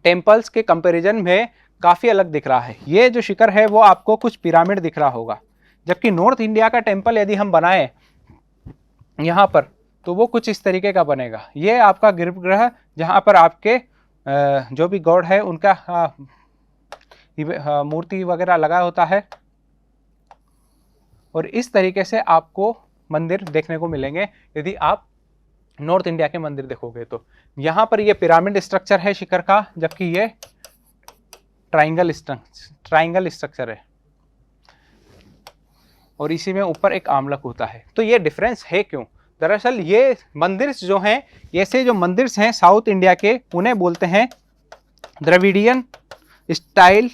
टेम्पल्स के कंपैरिजन में काफ़ी अलग दिख रहा है। ये जो शिखर है वो आपको कुछ पिरामिड दिख रहा होगा, जबकि नॉर्थ इंडिया का टेम्पल यदि हम बनाएं यहाँ पर तो वो कुछ इस तरीके का बनेगा। ये आपका गर्भगृह, जहाँ पर आपके जो भी गॉड है उनका मूर्ति वगैरह लगा होता है, और इस तरीके से आपको मंदिर देखने को मिलेंगे यदि आप नॉर्थ इंडिया के मंदिर देखोगे तो। यहाँ पर ये पिरामिड स्ट्रक्चर है शिखर का, जबकि ये ट्राइंगल स्ट्रक्चर है, और इसी में ऊपर एक आमलक होता है। तो ये डिफरेंस है क्यों? दरअसल ये मंदिर जो हैं, ऐसे जो मंदिर हैं साउथ इंडिया के, उन्हें बोलते हैं द्रविडियन स्टाइल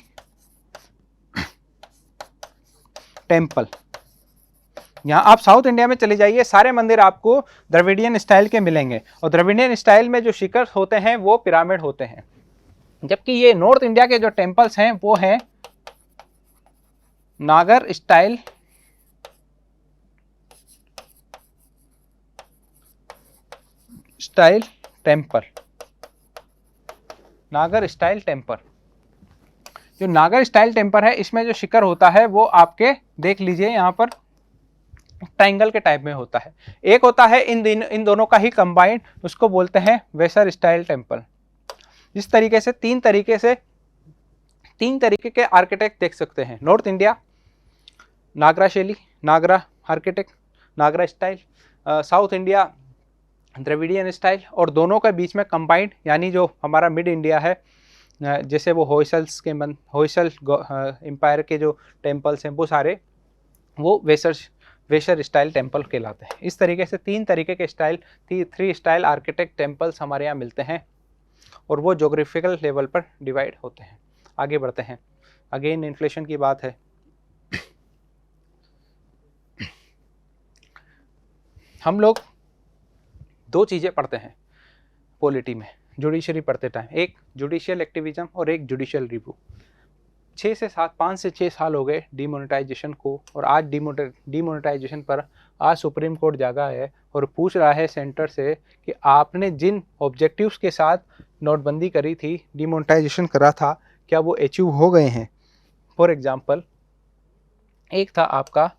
टेम्पल। यहाँ आप साउथ इंडिया में चले जाइए, सारे मंदिर आपको द्रविडियन स्टाइल के मिलेंगे, और द्रविडियन स्टाइल में जो शिखर होते हैं वो पिरामिड होते हैं। जबकि ये नॉर्थ इंडिया के जो टेम्पल्स हैं वो हैं नागर स्टाइल टेम्पल। नागर स्टाइल टेम्पल, जो नागर स्टाइल टेम्पल है, इसमें जो शिखर होता है वो आपके देख लीजिए यहाँ पर ट्रायंगल के टाइप में होता है। एक होता है इन दोनों का ही कंबाइंड, उसको बोलते हैं वेसर स्टाइल टेम्पल। इस तरीके से तीन तरीके के आर्किटेक्ट देख सकते हैं। नॉर्थ इंडिया नागरा शैली, Nagara architect, Nagara style. South India Dravidian style, और दोनों के बीच में कंबाइंड, यानी जो हमारा मिड इंडिया है, जैसे वो होयसल एम्पायर के जो टेम्पल्स हैं वो सारे वो वेसर स्टाइल टेम्पल कहलाते हैं। इस तरीके से 3 तरीके के स्टाइल, 3 स्टाइल आर्किटेक्ट टेम्पल्स हमारे यहाँ मिलते हैं, और वो जोग्राफिकल लेवल पर डिवाइड होते हैं। आगे बढ़ते हैं। अगेन इन्फ्लेशन की बात है। हम लोग 2 चीज़ें पढ़ते हैं पॉलिटी में, जुडिशरी पढ़ते टाइम, एक जुडिशियल एक्टिविज्म और एक जुडिशियल रिव्यू। 5 से 6 साल हो गए डिमोनेटाइजेशन को, और आज डिमोनेटाइजेशन पर आज सुप्रीम कोर्ट जागा है और पूछ रहा है सेंटर से कि आपने जिन ऑब्जेक्टिव्स के साथ नोटबंदी करी थी, डिमोनेटाइजेशन करा था, क्या वो अचीव हो गए हैं। फॉर एग्जांपल, एक था आपका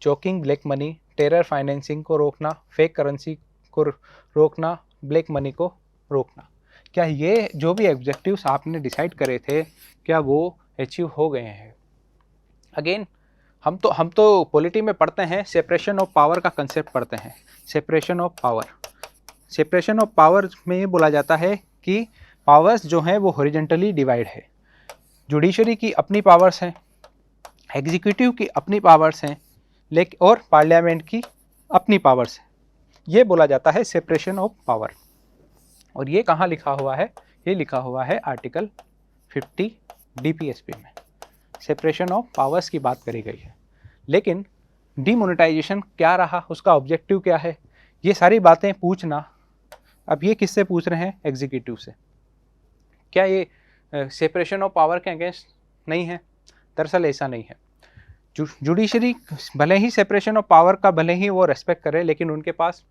choking black money, terror financing को रोकना, फेक करेंसी को रोकना, ब्लैक मनी को रोकना। क्या ये जो भी ऑब्जेक्टिव्स आपने डिसाइड करे थे, क्या वो अचीव हो गए हैं। अगेन हम तो पॉलिटी में पढ़ते हैं, सेपरेशन ऑफ पावर का कंसेप्ट पढ़ते हैं। सेपरेशन ऑफ पावर में ये बोला जाता है कि पावर्स जो हैं वो हॉरिजॉन्टली डिवाइड है। जुडिशरी की अपनी पावर्स हैं, एग्जीक्यूटिव की अपनी पावर्स हैं, लेकिन और पार्लियामेंट की अपनी पावर्स हैं। ये बोला जाता है सेपरेशन ऑफ पावर। और ये कहाँ लिखा हुआ है? ये लिखा हुआ है आर्टिकल 50 डीपीएसपी में। सेपरेशन ऑफ पावर्स की बात करी गई है। लेकिन डीमोनेटाइजेशन क्या रहा, उसका ऑब्जेक्टिव क्या है, ये सारी बातें पूछना, अब ये किससे पूछ रहे हैं? एग्जीक्यूटिव से। क्या ये सेपरेशन ऑफ पावर के अगेंस्ट नहीं है? दरअसल ऐसा नहीं है। जुडिशरी भले ही सेपरेशन ऑफ पावर का भले ही वो रेस्पेक्ट करे, लेकिन उनके पास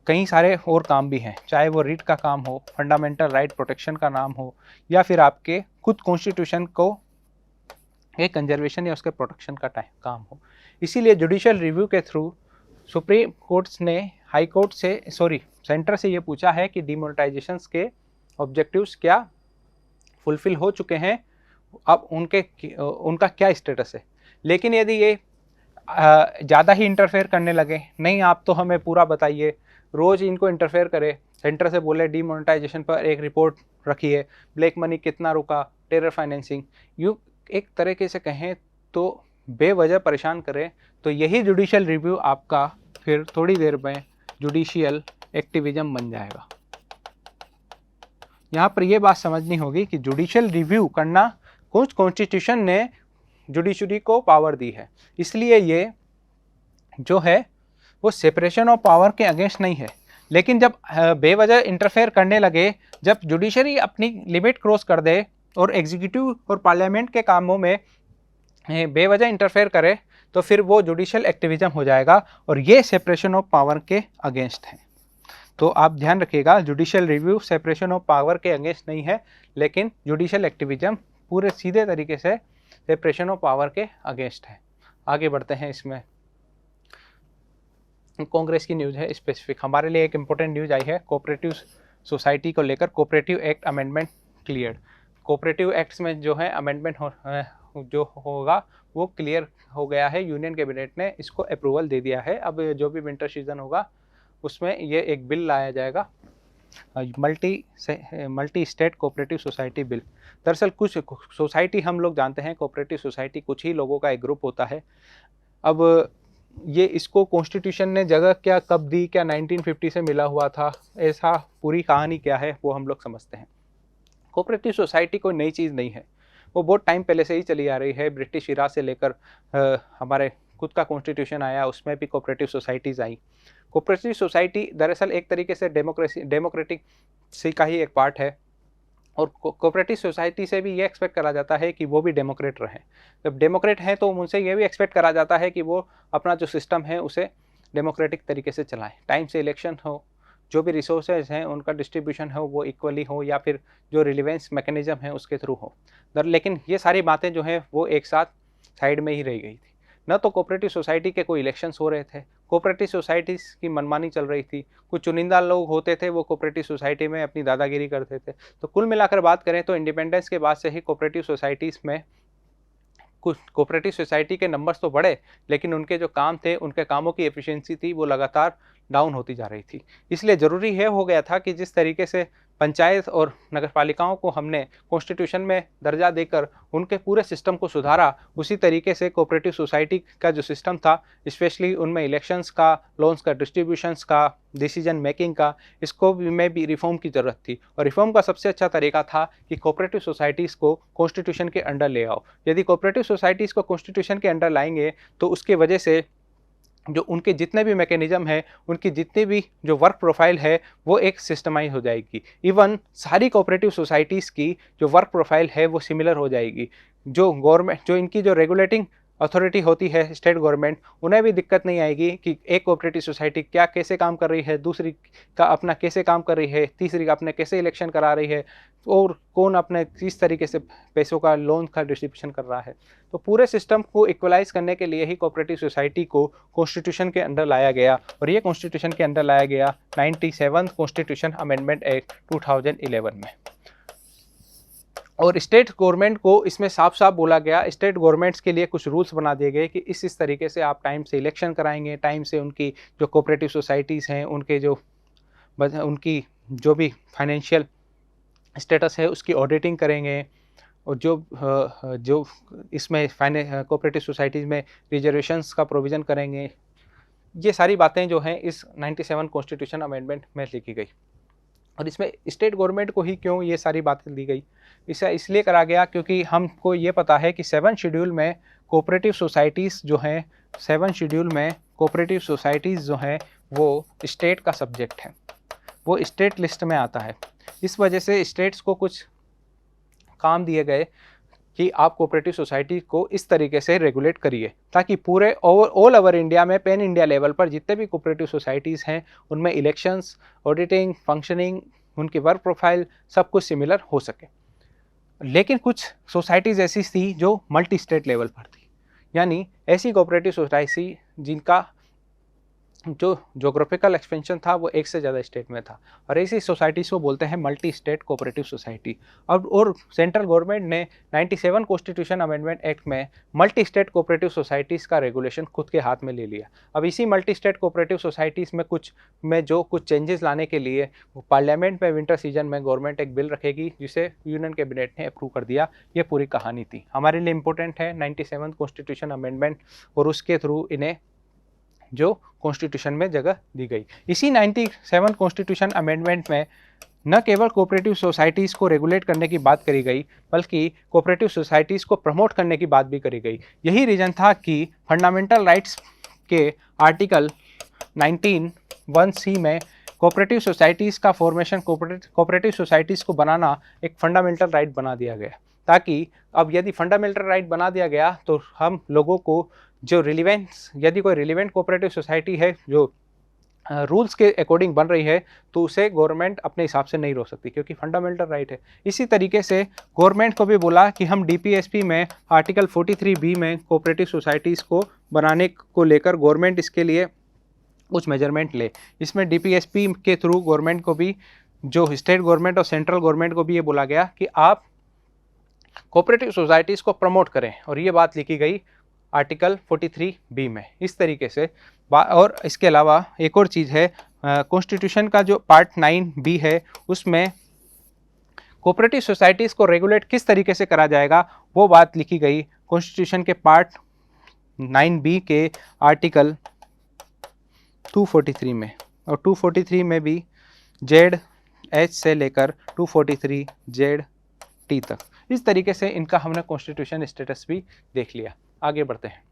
कई सारे और काम भी हैं, चाहे वो रिट का काम हो, फंडामेंटल राइट प्रोटेक्शन का नाम हो, या फिर आपके खुद कॉन्स्टिट्यूशन को एक कंजर्वेशन या उसके प्रोटेक्शन का काम हो। इसीलिए जुडिशियल रिव्यू के थ्रू सुप्रीम कोर्ट्स ने हाई कोर्ट से सेंटर से ये पूछा है कि डिमोनेटाइजेशन के ऑब्जेक्टिव्स क्या फुलफिल हो चुके हैं, अब उनका क्या स्टेटस है। लेकिन यदि ये ज़्यादा ही इंटरफेयर करने लगे, नहीं आप तो हमें पूरा बताइए, रोज़ इनको इंटरफेयर करे, सेंटर से बोले डिमोनेटाइजेशन पर एक रिपोर्ट रखिए, ब्लैक मनी कितना रुका, टेरर फाइनेंसिंग, यूँ एक तरीके से कहें तो बेवजह परेशान करें, तो यही जुडिशियल रिव्यू आपका फिर थोड़ी देर में जुडिशियल एक्टिविज्म बन जाएगा। यहाँ पर यह बात समझनी होगी कि जुडिशियल रिव्यू करना कुछ कॉन्स्टिट्यूशन ने जुडिशरी को पावर दी है, इसलिए ये जो है वो सेपरेशन ऑफ पावर के अगेंस्ट नहीं है। लेकिन जब बेवजह इंटरफेयर करने लगे, जब जुडिशरी अपनी लिमिट क्रॉस कर दे और एग्जीक्यूटिव और पार्लियामेंट के कामों में बेवजह इंटरफेयर करे, तो फिर वो जुडिशियल एक्टिविज्म हो जाएगा, और ये सेपरेशन ऑफ पावर के अगेंस्ट है। तो आप ध्यान रखिएगा, judicial review separation of power के अगेंस्ट नहीं है, लेकिन जुडिशियल एक्टिविज्म पूरे सीधे तरीके से सेपरेशन ऑफ पावर के अगेंस्ट है। आगे बढ़ते हैं। इसमें कांग्रेस की न्यूज़ है स्पेसिफिक, हमारे लिए एक इम्पोर्टेंट न्यूज़ आई है कोऑपरेटिव सोसाइटी को लेकर। Cooperative act amendment clear. Cooperative acts में जो है अमेंडमेंट जो होगा वो क्लियर हो गया है, यूनियन कैबिनेट ने इसको अप्रूवल दे दिया है। अब जो भी विंटर सीजन होगा उसमें ये एक बिल लाया जाएगा, multi state cooperative society bill. दरअसल कुछ सोसाइटी हम लोग जानते हैं, कोऑपरेटिव सोसाइटी कुछ ही लोगों का एक ग्रुप होता है। अब ये इसको कॉन्स्टिट्यूशन ने जगह क्या कब दी, क्या 1950 से मिला हुआ था, ऐसा पूरी कहानी क्या है वो हम लोग समझते हैं। कोऑपरेटिव सोसाइटी कोई नई चीज़ नहीं है, वो बहुत टाइम पहले से ही चली आ रही है। ब्रिटिश इरा से लेकर हमारे खुद का कॉन्स्टिट्यूशन आया, उसमें भी कोऑपरेटिव सोसाइटीज़ आई। कोऑपरेटिव सोसाइटी दरअसल एक तरीके से डेमोक्रेटिक सी का ही एक पार्ट है, और कोऑपरेटिव सोसाइटी से भी ये एक्सपेक्ट करा जाता है कि वो भी डेमोक्रेट रहें। जब डेमोक्रेट हैं तो उनसे ये भी एक्सपेक्ट करा जाता है कि वो अपना जो सिस्टम है उसे डेमोक्रेटिक तरीके से चलाएं, टाइम से इलेक्शन हो, जो भी रिसोर्सेज हैं उनका डिस्ट्रीब्यूशन हो वो इक्वली हो, या फिर जो रिलीवेंस मैकेनिज्म है उसके थ्रू हो। लेकिन ये सारी बातें जो हैं वो एक साथ साइड में ही रह गई थी। न तो कोऑपरेटिव सोसाइटी के कोई इलेक्शंस हो रहे थे, कोऑपरेटिव सोसाइटीज़ की मनमानी चल रही थी, कुछ चुनिंदा लोग होते थे वो कोऑपरेटिव सोसाइटी में अपनी दादागिरी करते थे। तो कुल मिलाकर बात करें तो इंडिपेंडेंस के बाद से ही कोऑपरेटिव सोसाइटीज़ में कुछ कोऑपरेटिव सोसाइटी के नंबर्स तो बढ़े, लेकिन उनके जो काम थे, उनके कामों की एफिशिएंसी थी वो लगातार डाउन होती जा रही थी। इसलिए ज़रूरी है हो गया था कि जिस तरीके से पंचायत और नगरपालिकाओं को हमने कॉन्स्टिट्यूशन में दर्जा देकर उनके पूरे सिस्टम को सुधारा, उसी तरीके से कोऑपरेटिव सोसाइटी का जो सिस्टम था, स्पेशली उनमें इलेक्शंस का, लोन्स का डिस्ट्रीब्यूशंस का, डिसीजन मेकिंग का, इसको में भी रिफॉर्म की ज़रूरत थी। और रिफॉर्म का सबसे अच्छा तरीका था कि कोऑपरेटिव सोसाइटीज़ को कॉन्स्टिट्यूशन के अंडर ले आओ। यदि कोऑपरेटिव सोसाइटीज़ को कॉन्स्टिट्यूशन के अंडर लाएंगे तो उसकी वजह से जो उनके जितने भी मैकेनिज्म है, उनकी जितनी भी जो वर्क प्रोफाइल है वो एक सिस्टमाइज हो जाएगी। इवन सारी कोऑपरेटिव सोसाइटीज़ की जो वर्क प्रोफाइल है वो सिमिलर हो जाएगी। जो गवर्नमेंट जो इनकी जो रेगुलेटिंग अथॉरिटी होती है स्टेट गवर्नमेंट, उन्हें भी दिक्कत नहीं आएगी कि एक कोऑपरेटिव सोसाइटी क्या कैसे काम कर रही है, दूसरी का अपना कैसे काम कर रही है, तीसरी का अपने कैसे इलेक्शन करा रही है, और कौन अपने किस तरीके से पैसों का लोन का डिस्ट्रीब्यूशन कर रहा है। तो पूरे सिस्टम को इक्वलाइज करने के लिए ही कोऑपरेटिव सोसाइटी को कॉन्स्टिट्यूशन के अंदर लाया गया, और ये कॉन्स्टिट्यूशन के अंदर लाया गया 97 कॉन्स्टिट्यूशन अमेंडमेंट एक्ट 2011 में। और स्टेट गवर्नमेंट को इसमें साफ साफ बोला गया, स्टेट गवर्नमेंट्स के लिए कुछ रूल्स बना दिए गए कि इस तरीके से आप टाइम से इलेक्शन कराएंगे, टाइम से उनकी जो कोऑपरेटिव सोसाइटीज़ हैं उनके उनकी जो भी फाइनेंशियल स्टेटस है उसकी ऑडिटिंग करेंगे, और जो इसमें कोऑपरेटिव सोसाइटीज़ में रिजर्वेशंस का प्रोविज़न करेंगे। ये सारी बातें जो हैं इस 97 कॉन्स्टिट्यूशन अमेंडमेंट में लिखी गई। और इसमें स्टेट गवर्नमेंट को ही क्यों ये सारी बातें दी गई, इसे इसलिए करा गया क्योंकि हमको ये पता है कि 7 शेड्यूल में कोऑपरेटिव सोसाइटीज़ जो हैं, 7 शेड्यूल में कोऑपरेटिव सोसाइटीज़ जो हैं वो स्टेट का सब्जेक्ट है, वो स्टेट लिस्ट में आता है। इस वजह से स्टेट्स को कुछ काम दिए गए कि आप कोऑपरेटिव सोसाइटी को इस तरीके से रेगुलेट करिए ताकि पूरे ऑल ओवर इंडिया में पैन इंडिया लेवल पर जितने भी कोऑपरेटिव सोसाइटीज़ हैं उनमें इलेक्शंस, ऑडिटिंग, फंक्शनिंग, उनकी वर्क प्रोफाइल सब कुछ सिमिलर हो सके। लेकिन कुछ सोसाइटीज़ ऐसी थी जो मल्टी स्टेट लेवल पर थी, यानी ऐसी कोऑपरेटिव सोसाइटी जिनका जो जोग्राफिकल एक्सपेंशन था वो एक से ज़्यादा स्टेट में था, और ऐसी सोसाइटीज़ को बोलते हैं मल्टी स्टेट कोऑपरेटिव सोसाइटी। अब और सेंट्रल गवर्नमेंट ने 97 कॉन्स्टिट्यूशन अमेंडमेंट एक्ट में मल्टी स्टेट कोऑपरेटिव सोसाइटीज़ का रेगुलेशन खुद के हाथ में ले लिया। अब इसी मल्टी स्टेट कोऑपरेटिव सोसाइटीज़ में कुछ चेंजेस लाने के लिए पार्लियामेंट में विंटर सीजन में गवर्नमेंट एक बिल रखेगी जिसे यूनियन कैबिनेट ने अप्रूव कर दिया। ये पूरी कहानी थी, हमारे लिए इंपॉर्टेंट है 97 कॉन्स्टिट्यूशन अमेंडमेंट, और उसके थ्रू इन्हें जो कॉन्स्टिट्यूशन में जगह दी गई। इसी 97 कॉन्स्टिट्यूशन अमेंडमेंट में न केवल कोऑपरेटिव सोसाइटीज़ को रेगुलेट करने की बात करी गई बल्कि कोऑपरेटिव सोसाइटीज़ को प्रमोट करने की बात भी करी गई। यही रीज़न था कि फंडामेंटल राइट्स के आर्टिकल 19(1)(c) में कोऑपरेटिव सोसाइटीज़ का फॉर्मेशन, कोऑपरेटिव सोसाइटीज़ को बनाना एक फंडामेंटल राइट बना दिया गया, ताकि अब यदि फंडामेंटल राइट बना दिया गया तो हम लोगों को जो यदि कोई रिलेवेंट कोऑपरेटिव सोसाइटी है जो रूल्स के अकॉर्डिंग बन रही है तो उसे गवर्नमेंट अपने हिसाब से नहीं रोक सकती क्योंकि फंडामेंटल राइट है। इसी तरीके से गवर्नमेंट को भी बोला कि हम डीपीएसपी में आर्टिकल 43B में कोऑपरेटिव सोसाइटीज़ को बनाने को लेकर गवर्नमेंट इसके लिए कुछ मेजरमेंट ले। इसमें डीपीएसपी के थ्रू गवर्नमेंट को भी, जो स्टेट गवर्नमेंट और सेंट्रल गवर्नमेंट को भी ये बोला गया कि आप कोऑपरेटिव सोसाइटीज़ को प्रमोट करें, और ये बात लिखी गई आर्टिकल 43B में। इस तरीके से और इसके अलावा एक और चीज़ है, कॉन्स्टिट्यूशन का जो पार्ट 9B है उसमें कोऑपरेटिव सोसाइटीज़ को रेगुलेट किस तरीके से करा जाएगा वो बात लिखी गई कॉन्स्टिट्यूशन के पार्ट 9B के आर्टिकल 243 में, और 243 में भी ZH से लेकर 243ZT तक। इस तरीके से इनका हमने कॉन्स्टिट्यूशन स्टेटस भी देख लिया। आगे बढ़ते हैं।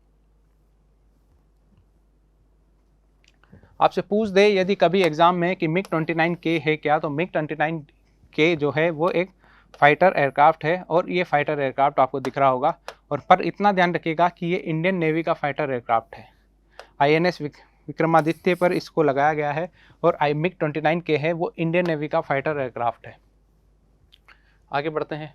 आपसे पूछ दे यदि कभी एग्जाम में कि MiG-29K है क्या, तो MiG-29K जो है वो एक फाइटर एयरक्राफ्ट है, और ये फाइटर एयरक्राफ्ट आपको दिख रहा होगा, और पर इतना ध्यान रखिएगा कि ये इंडियन नेवी का फाइटर एयरक्राफ्ट है। INS विक्रमादित्य पर इसको लगाया गया है, और MiG-29K है वो इंडियन नेवी का फाइटर एयरक्राफ्ट है। आगे बढ़ते हैं।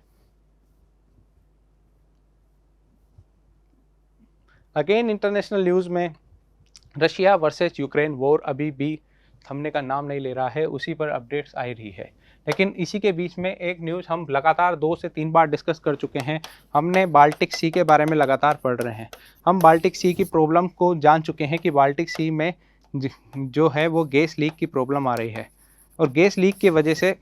अगेन इंटरनेशनल न्यूज़ में रशिया वर्सेस यूक्रेन वॉर अभी भी थमने का नाम नहीं ले रहा है, उसी पर अपडेट्स आ रही है। लेकिन इसी के बीच में एक न्यूज़ हम लगातार 2 से 3 बार डिस्कस कर चुके हैं। हमने बाल्टिक सी के बारे में लगातार पढ़ रहे हैं। हम बाल्टिक सी की प्रॉब्लम को जान चुके हैं कि बाल्टिक सी में जो है वो गैस लीक की प्रॉब्लम आ रही है, और गैस लीक की वजह से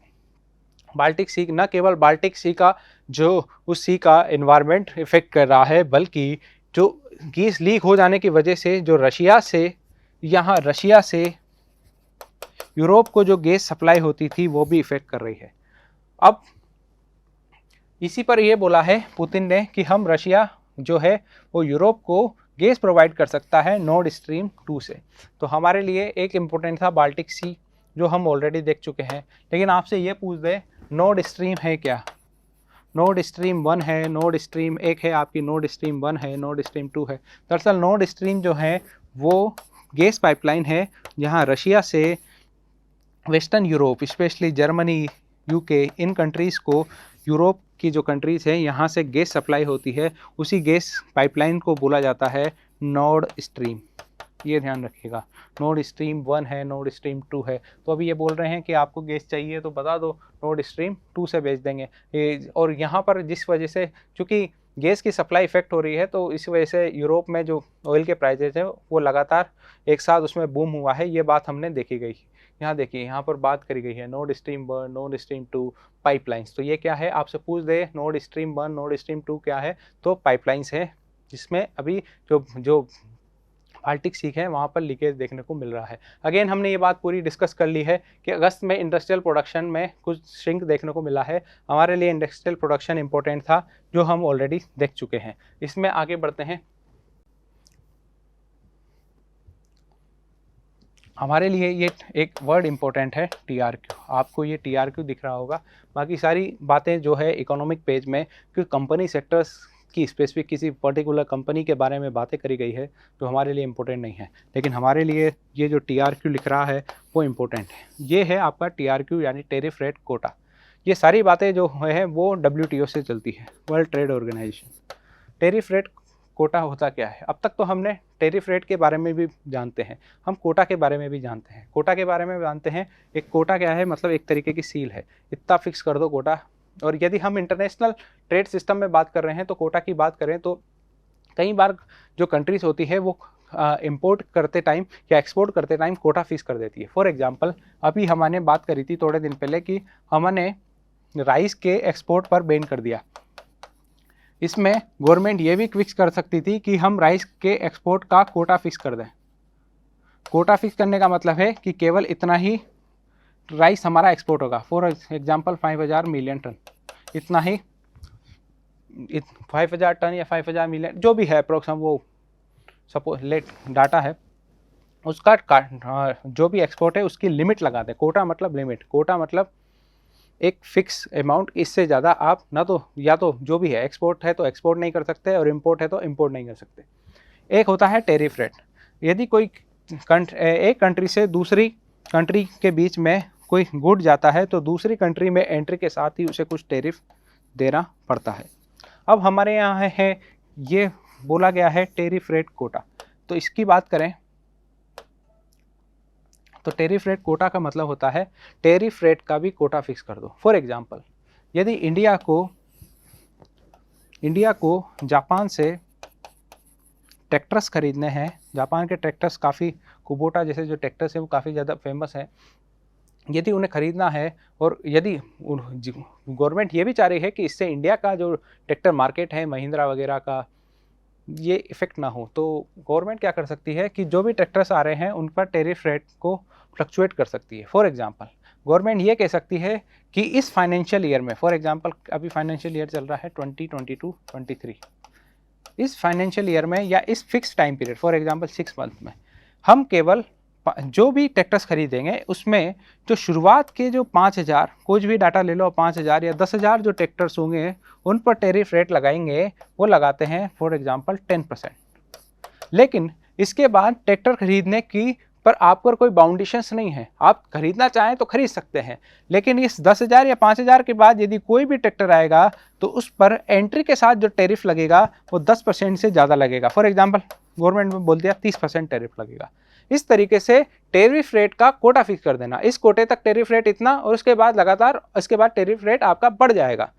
बाल्टिक सी न केवल बाल्टिक सी का जो उस सी का एनवायरनमेंट इफेक्ट कर रहा है, बल्कि जो गैस लीक हो जाने की वजह से जो रशिया से यूरोप को जो गैस सप्लाई होती थी वो भी इफेक्ट कर रही है। अब इसी पर ये बोला है पुतिन ने कि हम रशिया जो है वो यूरोप को गैस प्रोवाइड कर सकता है नॉर्ड स्ट्रीम 2 से। तो हमारे लिए एक इम्पोर्टेंट था बाल्टिक सी, जो हम ऑलरेडी देख चुके हैं। लेकिन आपसे ये पूछ दे नॉर्ड स्ट्रीम है क्या, नोड स्ट्रीम 1 है, नोड स्ट्रीम 1 है आपकी, नोड स्ट्रीम 1 है, नोड स्ट्रीम 2 है। दरअसल नोड स्ट्रीम जो है वो गैस पाइपलाइन है जहाँ रशिया से western Europe, specially Germany, UK, इन कंट्रीज़ को, यूरोप की जो कंट्रीज़ हैं यहाँ से गैस सप्लाई होती है, उसी गैस पाइपलाइन को बोला जाता है नॉर्ड स्ट्रीम। ये ध्यान रखिएगा, नॉर्ड स्ट्रीम 1 है, नॉर्ड स्ट्रीम 2 है। तो अभी ये बोल रहे हैं कि आपको गैस चाहिए तो बता दो, नॉर्ड स्ट्रीम 2 से भेज देंगे। और यहाँ पर जिस वजह से, चूँकि गैस की सप्लाई इफेक्ट हो रही है, तो इस वजह से यूरोप में जो ऑयल के प्राइजेज हैं वो लगातार एक साथ उसमें बूम हुआ है, ये बात हमने देखी गई। यहाँ देखिए, यहाँ पर बात करी गई है Nord stream 1, Nord stream 2 pipelines. तो ये क्या है, आपसे पूछ दे नॉर्ड स्ट्रीम 1, नॉर्ड स्ट्रीम 2 क्या है, तो पाइपलाइंस है जिसमें अभी जो बाल्टिक सी है वहाँ पर लीकेज देखने को मिल रहा है। अगेन हमने ये बात पूरी डिस्कस कर ली है कि अगस्त में इंडस्ट्रियल प्रोडक्शन में कुछ श्रिंक देखने को मिला है। हमारे लिए इंडस्ट्रियल प्रोडक्शन इंपॉर्टेंट था, जो हम ऑलरेडी देख चुके हैं। इसमें आगे बढ़ते हैं। हमारे लिए ये एक वर्ड इंपॉर्टेंट है TRQ। आपको ये TRQ दिख रहा होगा। बाकी सारी बातें जो है इकोनॉमिक पेज में, क्योंकि कंपनी सेक्टर्स की स्पेसिफिक किसी पर्टिकुलर कंपनी के बारे में बातें करी गई है जो हमारे लिए इम्पोर्टेंट नहीं है, लेकिन हमारे लिए ये जो TRQ लिख रहा है वो इम्पोर्टेंट है। ये है आपका TRQ यानी टेरिफ रेट कोटा। ये सारी बातें जो है वो WTO से चलती है, world trade organisation. Tariff rate quota होता क्या है? अब तक तो हमने टेरिफ रेट के बारे में भी जानते हैं, हम कोटा के बारे में भी जानते हैं। कोटा के बारे में जानते हैं, एक कोटा क्या है, मतलब एक तरीके की सील है, इतना फिक्स कर दो कोटा। और यदि हम इंटरनेशनल ट्रेड सिस्टम में बात कर रहे हैं तो कोटा की बात करें तो कई बार जो कंट्रीज़ होती है वो इंपोर्ट करते टाइम या एक्सपोर्ट करते टाइम कोटा फिक्स कर देती है। फॉर एग्जांपल, अभी हमने बात करी थी थोड़े दिन पहले कि हमने राइस के एक्सपोर्ट पर बैन कर दिया। इसमें गवर्नमेंट ये भी फिक्स कर सकती थी कि हम राइस के एक्सपोर्ट का कोटा फिक्स कर दें। कोटा फिक्स करने का मतलब है कि केवल इतना ही राइस हमारा एक्सपोर्ट होगा। फॉर एग्जांपल 5000 मिलियन टन, इतना ही 5000 टन या 5000 मिलियन जो भी है अप्रोक्स, हम वो सपोज लेट डाटा है उसका जो भी एक्सपोर्ट है उसकी लिमिट लगा दें। कोटा मतलब लिमिट, कोटा मतलब एक फिक्स अमाउंट, इससे ज़्यादा आप ना तो, या तो जो भी है एक्सपोर्ट है तो एक्सपोर्ट नहीं कर सकते और इंपोर्ट है तो इंपोर्ट नहीं कर सकते। एक होता है टेरिफ रेट। यदि कोई एक कंट्री से दूसरी कंट्री के बीच में कोई गुड जाता है तो दूसरी कंट्री में एंट्री के साथ ही उसे कुछ टेरिफ देना पड़ता है। अब हमारे यहाँ है ये बोला गया है टेरिफ रेट कोटा। तो इसकी बात करें तो टेरिफ रेट कोटा का मतलब होता है टेरिफ रेट का भी कोटा फिक्स कर दो। फॉर एग्जांपल, यदि इंडिया को जापान से ट्रैक्टर्स खरीदने हैं, जापान के ट्रैक्टर्स काफ़ी, कुबोटा जैसे जो ट्रैक्टर्स हैं वो काफ़ी ज़्यादा फेमस हैं, यदि उन्हें ख़रीदना है और यदि गवर्नमेंट ये भी चाह रही है कि इससे इंडिया का जो ट्रैक्टर मार्केट है महिंद्रा वगैरह का ये इफेक्ट ना हो, तो गवर्नमेंट क्या कर सकती है कि जो भी ट्रैक्टर्स आ रहे हैं उन पर टेरिफ रेट को फ्लक्चुएट कर सकती है। फॉर एग्जांपल, गवर्नमेंट ये कह सकती है कि इस फाइनेंशियल ईयर में, फॉर एग्जांपल अभी फाइनेंशियल ईयर चल रहा है 2022-23, इस फाइनेंशियल ईयर में या इस fix time period, for example 6 month में, हम केवल जो भी ट्रैक्टर्स खरीदेंगे उसमें जो शुरुआत के जो 5000, कुछ भी डाटा ले लो, 5000 या 10,000 जो ट्रैक्टर्स होंगे उन पर टेरिफ रेट लगाएंगे, वो लगाते हैं फॉर एग्जांपल 10%। लेकिन इसके बाद ट्रैक्टर खरीदने की पर आप पर कोई बाउंडेशंस नहीं है, आप खरीदना चाहें तो खरीद सकते हैं, लेकिन इस 10,000 या 5,000 के बाद यदि कोई भी ट्रैक्टर आएगा तो उस पर एंट्री के साथ जो टेरिफ लगेगा वो 10% से ज़्यादा लगेगा। फॉर एग्जांपल गवर्नमेंट ने बोल दिया 30% टेरिफ लगेगा। इस तरीके से टेरिफ रेट का कोटा फिक्स कर देना, इस कोटे तक टेरिफ रेट इतना, और उसके बाद लगातार इसके बाद टेरिफ रेट आपका बढ़ जाएगा।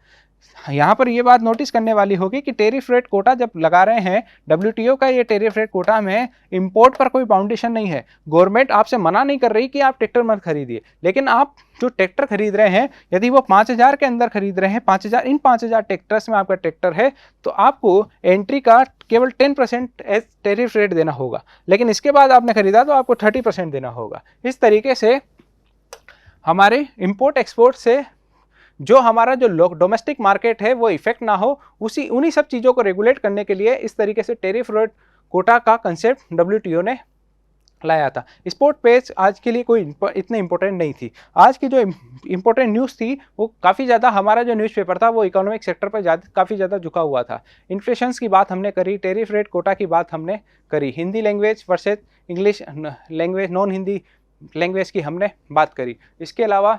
यहाँ पर ये बात नोटिस करने वाली होगी कि टेरिफ रेट कोटा जब लगा रहे हैं, WTO का ये टेरिफ रेट कोटा में इंपोर्ट पर कोई बाउंडेशन नहीं है। गवर्नमेंट आपसे मना नहीं कर रही कि आप ट्रैक्टर मत खरीदिए, लेकिन आप जो ट्रैक्टर खरीद रहे हैं यदि वो 5,000 के अंदर खरीद रहे हैं, 5,000, इन 5,000 ट्रैक्टर्स में आपका ट्रैक्टर है तो आपको एंट्री का केवल 10% एज टेरिफ रेट देना होगा, लेकिन इसके बाद आपने खरीदा तो आपको 30% देना होगा। इस तरीके से हमारे इंपोर्ट एक्सपोर्ट से जो हमारा जो डोमेस्टिक मार्केट है वो इफेक्ट ना हो, उन्हीं सब चीज़ों को रेगुलेट करने के लिए इस तरीके से टेरिफ रेट कोटा का कंसेप्ट WTO ने लाया था। स्पोर्ट पेज आज के लिए कोई इतने इंपॉर्टेंट नहीं थी। आज की जो इंपॉर्टेंट न्यूज़ थी वो काफ़ी ज़्यादा, हमारा जो न्यूज़पेपर था वो इकोनॉमिक सेक्टर पर काफ़ी ज़्यादा झुका हुआ था। इन्फ्लेशंस की बात हमने करी, टेरिफ रेट कोटा की बात हमने करी, Hindi language versus English language, non Hindi language की हमने बात करी। इसके अलावा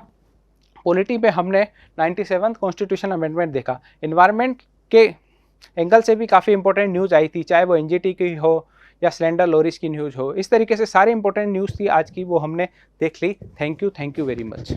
पॉलिटी पे हमने 97th कॉन्स्टिट्यूशन अमेंडमेंट देखा। इन्वायरमेंट के एंगल से भी काफ़ी इंपॉर्टेंट न्यूज़ आई थी, चाहे वो एनजीटी की हो या सिलेंडर लॉरीज की न्यूज़ हो। इस तरीके से सारी इंपॉर्टेंट न्यूज़ थी आज की, वो हमने देख ली। Thank you very much.